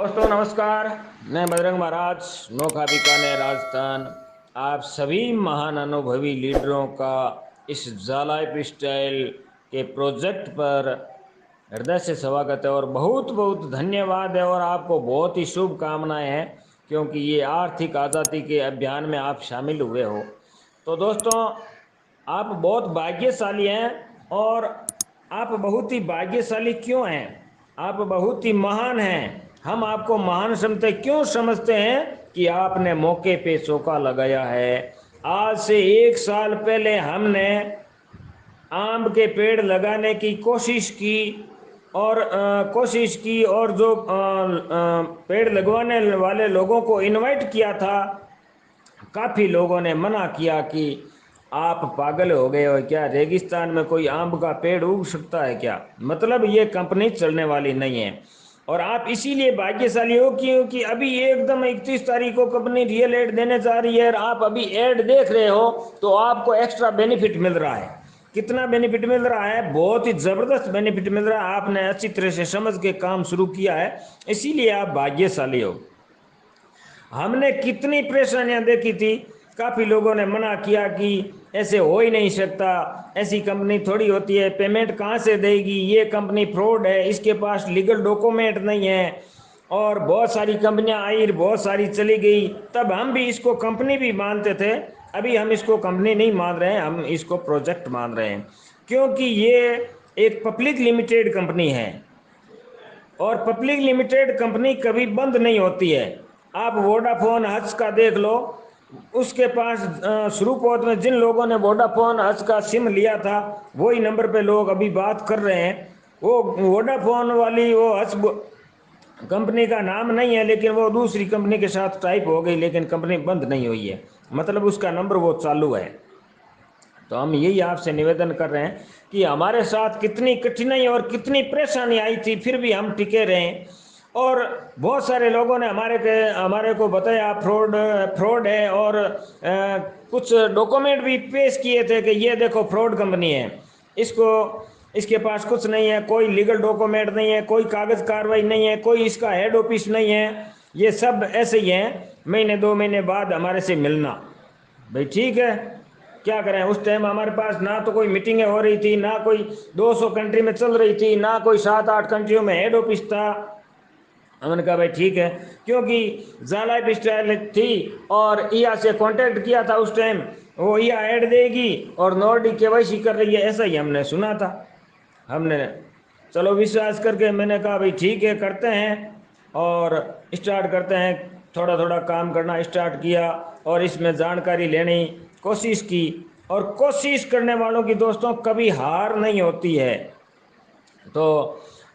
दोस्तों नमस्कार। मैं बजरंग महाराज, नोखा बीकानेर राजस्थान। आप सभी महान अनुभवी लीडरों का इस जाला लाइफ स्टाइल के प्रोजेक्ट पर हृदय से स्वागत है और बहुत बहुत धन्यवाद है। और आपको बहुत ही शुभकामनाएं हैं क्योंकि ये आर्थिक आज़ादी के अभियान में आप शामिल हुए हो। तो दोस्तों, आप बहुत भाग्यशाली हैं। और आप बहुत ही भाग्यशाली क्यों हैं? आप बहुत ही महान हैं। हम आपको महान समझते क्यों समझते हैं कि आपने मौके पे चौका लगाया है। आज से 1 साल पहले हमने आम के पेड़ लगाने की कोशिश की और जो पेड़ लगवाने वाले लोगों को इनवाइट किया था, काफ़ी लोगों ने मना किया कि आप पागल हो गए हो क्या, रेगिस्तान में कोई आम का पेड़ उग सकता है क्या, मतलब ये कंपनी चलने वाली नहीं है। और आप इसीलिए भाग्यशाली हो क्योंकि अभी एकदम 31 तारीख को कंपनी रियल एड देने जा रही है और आप अभी एड देख रहे हो तो आपको एक्स्ट्रा बेनिफिट मिल रहा है। कितना बेनिफिट मिल रहा है? बहुत ही ज़बरदस्त बेनिफिट मिल रहा है। आपने अच्छी तरह से समझ के काम शुरू किया है, इसीलिए आप भाग्यशाली हो। हमने कितनी परेशानियां देखी थी, काफ़ी लोगों ने मना किया कि ऐसे हो ही नहीं सकता, ऐसी कंपनी थोड़ी होती है, पेमेंट कहाँ से देगी, ये कंपनी फ्रॉड है, इसके पास लीगल डॉक्यूमेंट नहीं है। और बहुत सारी कंपनियां आई, बहुत सारी चली गई। तब हम भी इसको कंपनी भी मानते थे। अभी हम इसको कंपनी नहीं मान रहे हैं, हम इसको प्रोजेक्ट मान रहे हैं क्योंकि ये एक पब्लिक लिमिटेड कंपनी है और पब्लिक लिमिटेड कंपनी कभी बंद नहीं होती है। आप वोडाफोन हच का देख लो, उसके पास शुरू पौध में जिन लोगों ने वोडाफोन हच का सिम लिया था वही नंबर पे लोग अभी बात कर रहे हैं। वो वोडाफोन वाली वो हच कंपनी का नाम नहीं है, लेकिन वो दूसरी कंपनी के साथ टाइप हो गई, लेकिन कंपनी बंद नहीं हुई है, मतलब उसका नंबर वो चालू है। तो हम यही आपसे निवेदन कर रहे हैं कि हमारे साथ कितनी कठिनाई और कितनी परेशानी आई थी, फिर भी हम टिके रहे। और बहुत सारे लोगों ने हमारे को बताया फ्रॉड फ्रॉड है और कुछ डॉक्यूमेंट भी पेश किए थे कि ये देखो फ्रॉड कंपनी है, इसको इसके पास कुछ नहीं है, कोई लीगल डॉक्यूमेंट नहीं है, कोई कागज कार्रवाई नहीं है, कोई इसका हेड ऑफिस नहीं है, ये सब ऐसे ही हैं। महीने 2 महीने बाद हमारे से मिलना। भाई ठीक है, क्या करें? उस टाइम हमारे पास ना तो कोई मीटिंगें हो रही थी, ना कोई 200 कंट्री में चल रही थी, ना कोई 7-8 कंट्रियों में हेड ऑफिस था। हमने कहा भाई ठीक है, क्योंकि लाइफ स्टाइल थी और ईया से कांटेक्ट किया था उस टाइम, वो ईया ऐड देगी और नॉर्डिक केवाईसी कर रही है, ऐसा ही हमने सुना था। हमने चलो विश्वास करके मैंने कहा भाई ठीक है, करते हैं और स्टार्ट करते हैं। थोड़ा थोड़ा काम करना स्टार्ट किया और इसमें जानकारी लेने कोशिश की। और कोशिश करने वालों की दोस्तों कभी हार नहीं होती है। तो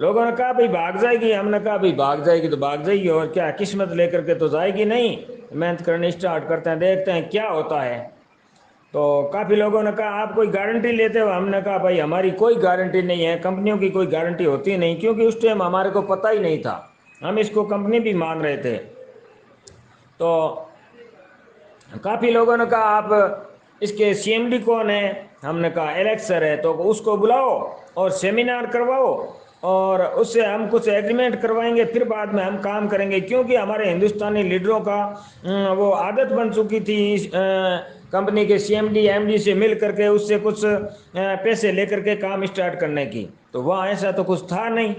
लोगों ने कहा भाई भाग जाएगी, हमने कहा भाई भाग जाएगी तो भाग जाएगी, और क्या, किस्मत लेकर के तो जाएगी नहीं। मेहनत करने स्टार्ट करते हैं, देखते हैं क्या होता है। तो काफ़ी लोगों ने कहा आप कोई गारंटी लेते हो? हमने कहा भाई हमारी कोई गारंटी नहीं है, कंपनियों की कोई गारंटी होती नहीं, क्योंकि उस टाइम हमारे को पता ही नहीं था, हम इसको कंपनी भी मान रहे थे। तो काफ़ी लोगों ने कहा आप इसके सीएमडी कौन है? हमने कहा एलेक्स सर है, तो उसको बुलाओ और सेमिनार करवाओ और उससे हम कुछ एग्रीमेंट करवाएंगे, फिर बाद में हम काम करेंगे। क्योंकि हमारे हिंदुस्तानी लीडरों का वो आदत बन चुकी थी कंपनी के सीएमडी एमडी से मिल करके उससे कुछ पैसे लेकर के काम स्टार्ट करने की। तो वहाँ ऐसा तो कुछ था नहीं।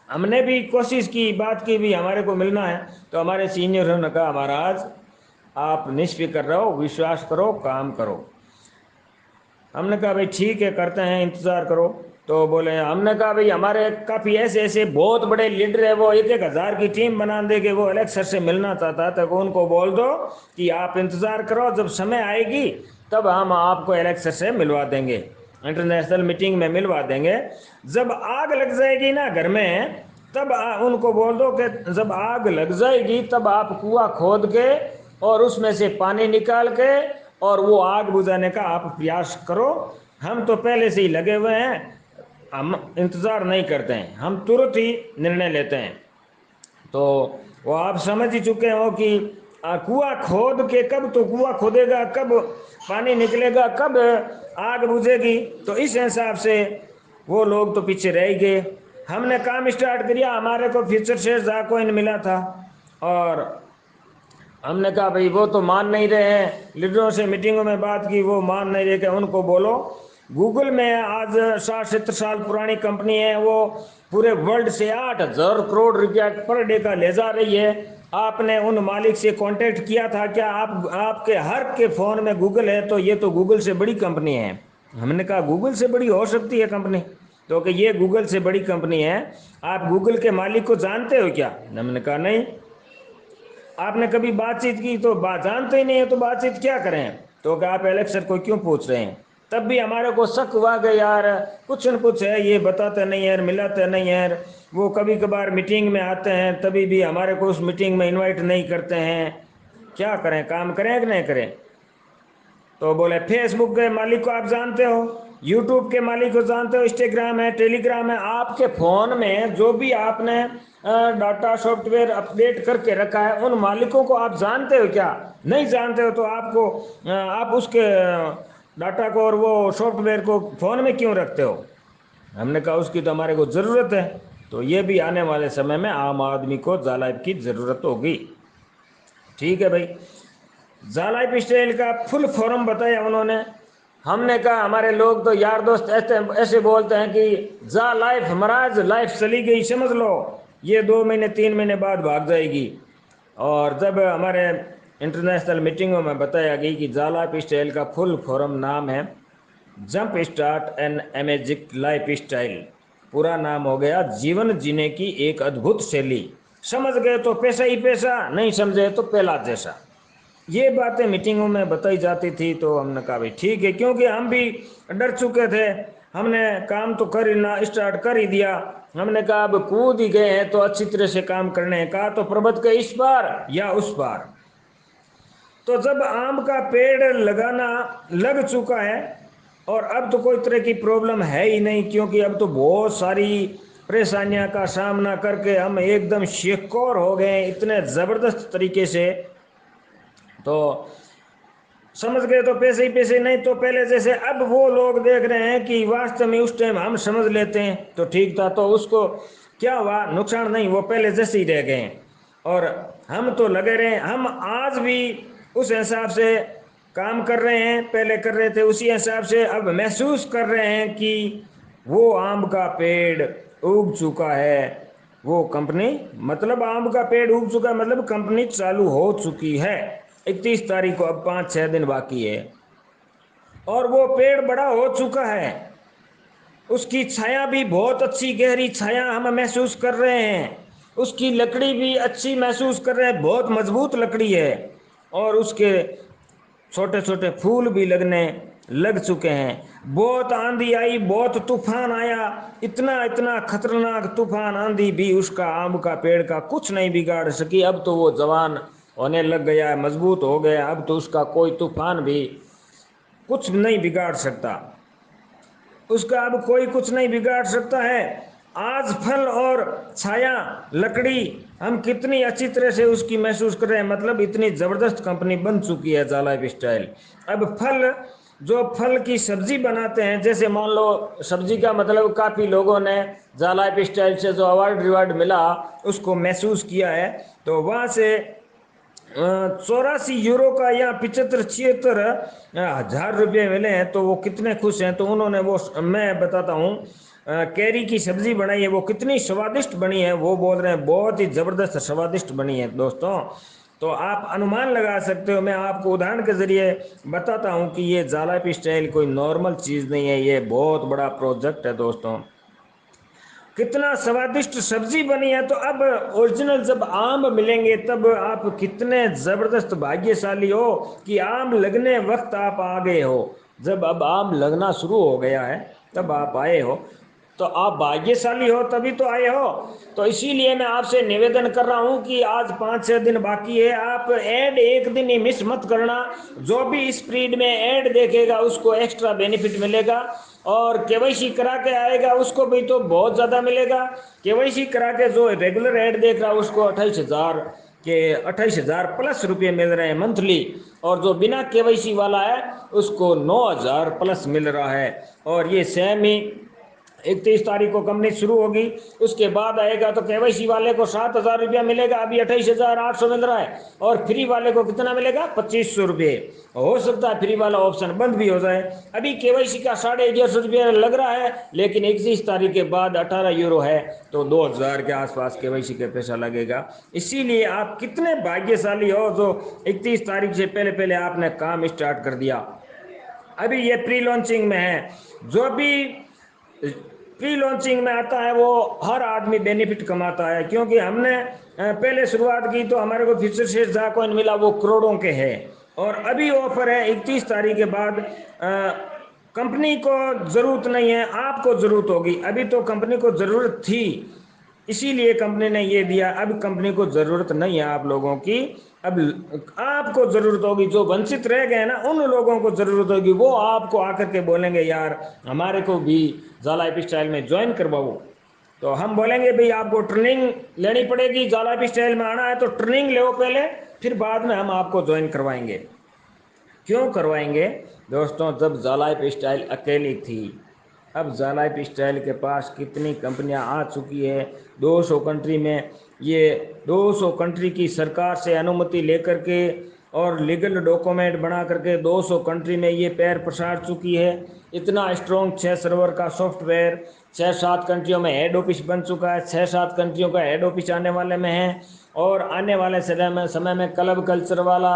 हमने भी कोशिश की, बात की भी हमारे को मिलना है। तो हमारे सीनियरों ने कहा महाराज आप निष्फिक्र रहो, विश्वास करो, काम करो। हमने कहा भाई ठीक है, करते हैं, इंतजार करो। तो बोले, हमने कहा भाई हमारे काफ़ी ऐसे ऐसे बहुत बड़े लीडर है, वो 1-1 हज़ार की टीम बना देंगे, वो एलेक्स सर से मिलना चाहता है, तो उनको बोल दो कि आप इंतज़ार करो, जब समय आएगी तब हम आपको एलेक्स सर से मिलवा देंगे, इंटरनेशनल मीटिंग में मिलवा देंगे। जब आग लग जाएगी ना घर में, तब उनको बोल दो कि जब आग लग जाएगी तब आप कुआं खोद के और उसमें से पानी निकाल के और वो आग बुझाने का आप प्रयास करो। हम तो पहले से ही लगे हुए हैं, हम इंतज़ार नहीं करते हैं, हम तुरंत ही निर्णय लेते हैं। तो वो आप समझ ही चुके हो कि कुआं खोद के, कब तो कुआं खोदेगा, कब पानी निकलेगा, कब आग बुझेगी। तो इस हिसाब से वो लोग तो पीछे रह गए। हमने काम स्टार्ट किया, हमारे को फ्यूचर शेयर जा कोइन मिला था और हमने कहा भाई वो तो मान नहीं रहे हैं, लीडरों से मीटिंगों में बात की, वो मान नहीं रहे कि उनको बोलो गूगल में आज 60-70 साल पुरानी कंपनी है, वो पूरे वर्ल्ड से 8,000 करोड़ रुपया पर डे का ले जा रही है। आपने उन मालिक से कांटेक्ट किया था क्या? आप आपके हर के फ़ोन में गूगल है, तो ये तो गूगल से बड़ी कंपनी है। हमने कहा गूगल से बड़ी हो सकती है कंपनी? तो कि ये गूगल से बड़ी कंपनी है, आप गूगल के मालिक को जानते हो क्या? हमने कहा नहीं। आपने कभी बातचीत की? तो बात जानते ही नहीं है तो बातचीत क्या करें? तो क्या आप एलेक्सर को क्यों पूछ रहे हैं? तब भी हमारे को शक हुआ कि यार कुछ न कुछ है, ये बताते नहीं है, मिलाते नहीं है। वो कभी कभार मीटिंग में आते हैं, तभी भी हमारे को उस मीटिंग में इनवाइट नहीं करते हैं। क्या करें, काम करें कि नहीं करें? तो बोले फेसबुक के मालिक को आप जानते हो, यूट्यूब के मालिक को जानते हो, इंस्टाग्राम है, टेलीग्राम है, आपके फ़ोन में जो भी आपने डाटा सॉफ्टवेयर अपडेट करके रखा है उन मालिकों को आप जानते हो क्या? नहीं जानते हो तो आपको आप उसके डाटा को और वो सॉफ्टवेयर को फ़ोन में क्यों रखते हो? हमने कहा उसकी तो हमारे को ज़रूरत है। तो ये भी आने वाले समय में आम आदमी को जालाइफ की ज़रूरत होगी। ठीक है भाई, जा लाइफ स्टाइल का फुल फॉर्म बताया उन्होंने। हमने कहा हमारे लोग तो यार दोस्त ऐसे ऐसे बोलते हैं कि जा लाइफ महाराज, लाइफ चली गई समझ लो, ये 2 महीने 3 महीने बाद भाग जाएगी। और जब हमारे इंटरनेशनल मीटिंगों में बताया गई कि जा लाइफ स्टाइल का फुल फॉर्म नाम है jump start an अमेजिक life style, पूरा नाम हो गया जीवन जीने की एक अद्भुत शैली। समझ गए तो पैसा ही पैसा, नहीं समझे तो पहला जैसा। ये बातें मीटिंगों में बताई जाती थी। तो हमने कहा भाई ठीक है, क्योंकि हम भी डर चुके थे। हमने काम तो कर ही ना स्टार्ट कर ही दिया। हमने कहा अब कूद ही गए हैं तो अच्छी तरह से काम करने हैं। कहा तो पर्वत के इस पार या उस पार। तो जब आम का पेड़ लगाना लग चुका है और अब तो कोई तरह की प्रॉब्लम है ही नहीं, क्योंकि अब तो बहुत सारी परेशानियां का सामना करके हम एकदम शेकोर हो गए इतने ज़बरदस्त तरीके से। तो समझ गए तो पैसे ही पैसे, नहीं तो पहले जैसे। अब वो लोग देख रहे हैं कि वास्तव में उस टाइम हम समझ लेते हैं तो ठीक था, तो उसको क्या हुआ, नुकसान नहीं, वो पहले जैसे ही रह गए। और हम तो लगे रहे, हम आज भी उस हिसाब से काम कर रहे हैं, पहले कर रहे थे उसी हिसाब से। अब महसूस कर रहे हैं कि वो आम का पेड़ उग चुका है, वो कंपनी, मतलब आम का पेड़ उग चुका है मतलब कंपनी चालू हो चुकी है। 31 तारीख को अब 5-6 दिन बाकी है और वो पेड़ बड़ा हो चुका है। उसकी छाया भी बहुत अच्छी गहरी छाया हम महसूस कर रहे हैं। उसकी लकड़ी भी अच्छी महसूस कर रहे हैं, बहुत मजबूत लकड़ी है। और उसके छोटे छोटे फूल भी लगने लग चुके हैं। बहुत आंधी आई, बहुत तूफान आया, इतना इतना खतरनाक तूफान आंधी भी उसका आम का पेड़ का कुछ नहीं बिगाड़ सकी। अब तो वो जवान होने लग गया है, मजबूत हो गया, अब तो उसका कोई तूफान भी कुछ नहीं बिगाड़ सकता। उसका अब कोई कुछ नहीं बिगाड़ सकता है। आज फल और छाया लकड़ी हम कितनी अच्छी तरह से उसकी महसूस कर रहे हैं, मतलब इतनी ज़बरदस्त कंपनी बन चुकी है जा लाइफ स्टाइल। अब फल, जो फल की सब्जी बनाते हैं, जैसे मान लो सब्जी का मतलब काफ़ी लोगों ने जा लाइफ स्टाइल से जो अवार्ड रिवार्ड मिला उसको महसूस किया है। तो वहाँ से 84 यूरो का या 75-76 हजार रुपये मिले हैं। तो वो कितने खुश हैं। तो उन्होंने वो, मैं बताता हूँ, कैरी की सब्जी बनाई है, वो कितनी स्वादिष्ट बनी है। वो बोल रहे हैं बहुत ही ज़बरदस्त स्वादिष्ट बनी है दोस्तों। तो आप अनुमान लगा सकते हो, मैं आपको उदाहरण के ज़रिए बताता हूँ कि ये जा लाइफ स्टाइल कोई नॉर्मल चीज़ नहीं है, ये बहुत बड़ा प्रोजेक्ट है दोस्तों। कितना स्वादिष्ट सब्जी बनी है। तो अब ओरिजिनल जब आम मिलेंगे तब आप कितने ज़बरदस्त भाग्यशाली हो कि आम लगने वक्त आप आ गए हो। जब अब आम लगना शुरू हो गया है तब आप आए हो, तो आप भाग्यशाली हो, तभी तो आए हो। तो इसीलिए मैं आपसे निवेदन कर रहा हूं कि आज 5-6 दिन बाकी है, आप ऐड एक दिन ही मिस मत करना। जो भी स्पीड में ऐड देखेगा उसको एक्स्ट्रा बेनिफिट मिलेगा, और केवाईसी करा के आएगा उसको भी तो बहुत ज़्यादा मिलेगा। केवाईसी करा के जो रेगुलर ऐड देख रहा है उसको 28,000 के 28,000 प्लस रुपये मिल रहे हैं मंथली, और जो बिना केवाईसी वाला है उसको 9,000 प्लस मिल रहा है। और ये सेम ही 31 तारीख को कंपनी शुरू होगी, उसके बाद आएगा तो केवाईसी वाले को 7,000 रुपया मिलेगा, अभी 28,800 मिल रहा है, और फ्री वाले को कितना मिलेगा 2,500 रुपये। हो सकता है फ्री वाला ऑप्शन बंद भी हो जाए। अभी केवाईसी का 150 रुपया लग रहा है, लेकिन 31 तारीख के बाद 18 यूरो है, तो 2,000 के आसपास केवाईसी का पैसा लगेगा। इसीलिए आप कितने भाग्यशाली हो जो 31 तारीख से पहले पहले आपने काम स्टार्ट कर दिया। अभी ये प्री लॉन्चिंग में है, जो भी प्री लॉन्चिंग में आता है वो हर आदमी बेनिफिट कमाता है, क्योंकि हमने पहले शुरुआत की तो हमारे को फ्यूचर से जहाँ कॉइन मिला वो करोड़ों के है, और अभी ऑफर है 31 तारीख के बाद। कंपनी को ज़रूरत नहीं है, आपको ज़रूरत होगी। अभी तो कंपनी को ज़रूरत थी, इसीलिए कंपनी ने ये दिया। अब कंपनी को ज़रूरत नहीं है आप लोगों की, अब आपको ज़रूरत होगी। जो वंचित रह गए ना, उन लोगों को ज़रूरत होगी, वो आपको आकर के बोलेंगे यार हमारे को भी जाला लाइफ स्टाइल में ज्वाइन करवाओ। तो हम बोलेंगे भाई आपको ट्रेनिंग लेनी पड़ेगी, जाला लाइफ स्टाइल में आना है तो ट्रेनिंग लो पहले, फिर बाद में हम आपको ज्वाइन करवाएंगे। क्यों करवाएंगे दोस्तों? जब जाला लाइफ स्टाइल अकेली थी, अब जाला लाइफ स्टाइल के पास कितनी कंपनियां आ चुकी है, 200 कंट्री में। ये 200 कंट्री की सरकार से अनुमति लेकर के और लीगल डॉक्यूमेंट बना करके 200 कंट्री में ये पैर पसार चुकी है। इतना स्ट्रॉन्ग 6 सर्वर का सॉफ्टवेयर 6-7 कंट्रियों में हेड ऑफिस बन चुका है, 6-7 कंट्रियों का हेड ऑफिस आने वाले में है, और आने वाले समय में क्लब कल्चर वाला,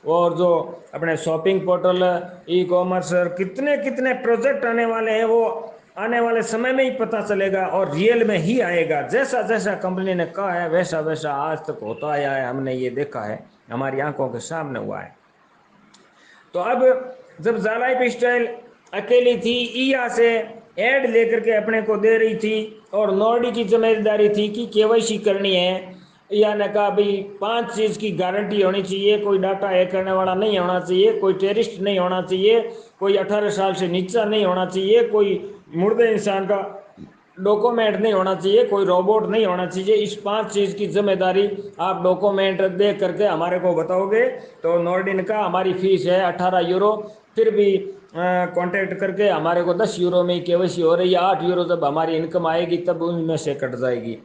और जो अपने शॉपिंग पोर्टल, ई कॉमर्स, कितने कितने प्रोजेक्ट आने वाले हैं, वो आने वाले समय में ही पता चलेगा और रियल में ही आएगा। जैसा जैसा कंपनी ने कहा है वैसा वैसा आज तक होता आया है, हमने ये देखा है, हमारी आंखों के सामने हुआ है। तो अब जब जाला लाइफ स्टाइल अकेली थी, ईया से ऐड लेकर के अपने को दे रही थी, और नॉर्डी की जिम्मेदारी थी कि केवाईसी करनी है। या ने कहा भाई 5 चीज़ की गारंटी होनी चाहिए, कोई डाटा हैक करने वाला नहीं होना चाहिए, कोई टेररिस्ट नहीं होना चाहिए, कोई 18 साल से नीचा नहीं होना चाहिए, कोई मुर्दे इंसान का डॉक्यूमेंट नहीं होना चाहिए, कोई रोबोट नहीं होना चाहिए। इस 5 चीज़ की जिम्मेदारी आप डॉक्यूमेंट दे करके हमारे को बताओगे। तो नॉर्डिन का हमारी फीस है 18 यूरो, फिर भी कांटेक्ट करके हमारे को 10 यूरो में केवाईसी हो रही है, 8 यूरो जब हमारी इनकम आएगी तब उनमें से कट जाएगी।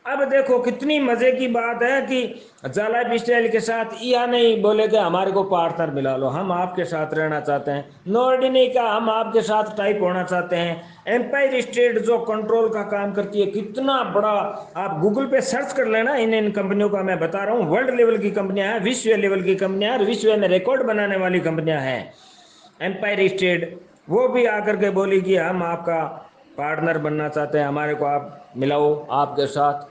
अब देखो कितनी मजे की बात है कि जाला लाइफ स्टाइल के साथ या नहीं बोले कि हमारे को पार्टनर मिला लो, हम आपके साथ रहना चाहते हैं। नॉर्डी ने कहा हम आपके साथ टाइप होना चाहते हैं। एम्पायर स्टेट जो कंट्रोल का काम करती है, कितना बड़ा, आप गूगल पे सर्च कर लेना इन कंपनियों का, मैं बता रहा हूँ वर्ल्ड लेवल की कंपनियां हैं, विश्व लेवल की कंपनियां हैं, विश्व में रिकॉर्ड बनाने वाली कंपनियां हैं। एम्पायर स्टेट वो भी आकर के बोली कि हम आपका पार्टनर बनना चाहते हैं, हमारे को आप मिलाओ आपके साथ।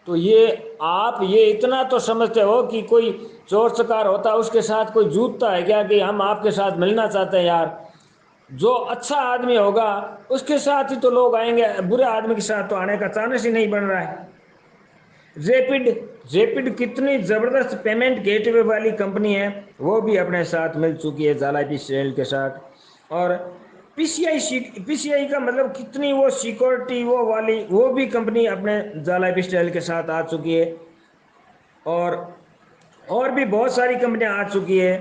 तो ये आप ये इतना तो समझते हो कि कोई चोर चकार होता है उसके साथ कोई जूझता है क्या, कि हम आपके साथ मिलना चाहते हैं? यार जो अच्छा आदमी होगा उसके साथ ही तो लोग आएंगे, बुरे आदमी के साथ तो आने का चांस ही नहीं बन रहा है। रैपिड रैपिड कितनी ज़बरदस्त पेमेंट गेटवे वाली कंपनी है, वो भी अपने साथ मिल चुकी है जाला लाइफ स्टाइल के साथ। और पीसीआई का मतलब कितनी वो सिक्योरिटी वो वाली, वो भी कंपनी अपने जाला लाइफ स्टाइल के साथ आ चुकी है। और भी बहुत सारी कंपनियां आ चुकी है।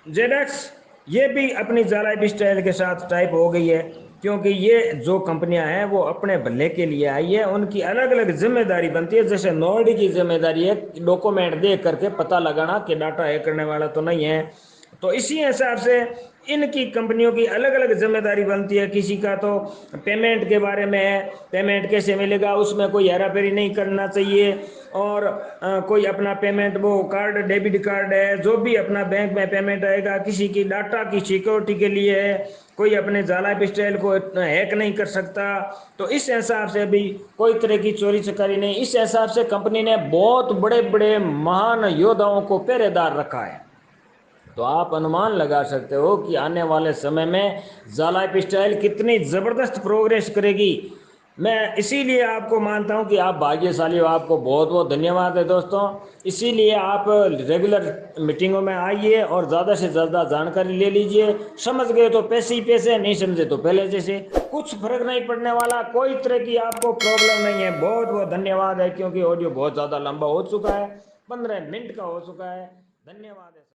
जेडेक्स ये भी अपनी जाला लाइफ स्टाइल के साथ टाइप हो गई है, क्योंकि ये जो कंपनियां हैं वो अपने भले के लिए आई है, उनकी अलग अलग जिम्मेदारी बनती है। जैसे नॉर्डी की जिम्मेदारी है डॉक्यूमेंट देख करके पता लगाना कि डाटा हैक करने वाला तो नहीं है, तो इसी हिसाब से इनकी कंपनियों की अलग अलग जिम्मेदारी बनती है। किसी का तो पेमेंट के बारे में है, पेमेंट कैसे मिलेगा उसमें कोई हेराफेरी नहीं करना चाहिए, और कोई अपना पेमेंट वो कार्ड डेबिट कार्ड है जो भी अपना बैंक में पेमेंट आएगा, किसी की डाटा की सिक्योरिटी के लिए है, कोई अपने जाला लाइफ स्टाइल को हैक नहीं कर सकता। तो इस हिसाब से भी कोई तरह की चोरी चकारी नहीं, इस हिसाब से कंपनी ने बहुत बड़े बड़े महान योद्धाओं को पहरेदार रखा है। तो आप अनुमान लगा सकते हो कि आने वाले समय में जाला लाइफ स्टाइल कितनी ज़बरदस्त प्रोग्रेस करेगी। मैं इसीलिए आपको मानता हूं कि आप भाग्यशाली हो, आपको बहुत बहुत धन्यवाद है दोस्तों। इसीलिए आप रेगुलर मीटिंगों में आइए और ज़्यादा से ज़्यादा जानकारी ले लीजिए। समझ गए तो पैसे ही पैसे, नहीं समझे तो पहले जैसे, कुछ फर्क नहीं पड़ने वाला, कोई तरह की आपको प्रॉब्लम नहीं है। बहुत बहुत धन्यवाद है, क्योंकि ऑडियो बहुत ज़्यादा लंबा हो चुका है, 15 मिनट का हो चुका है। धन्यवाद है।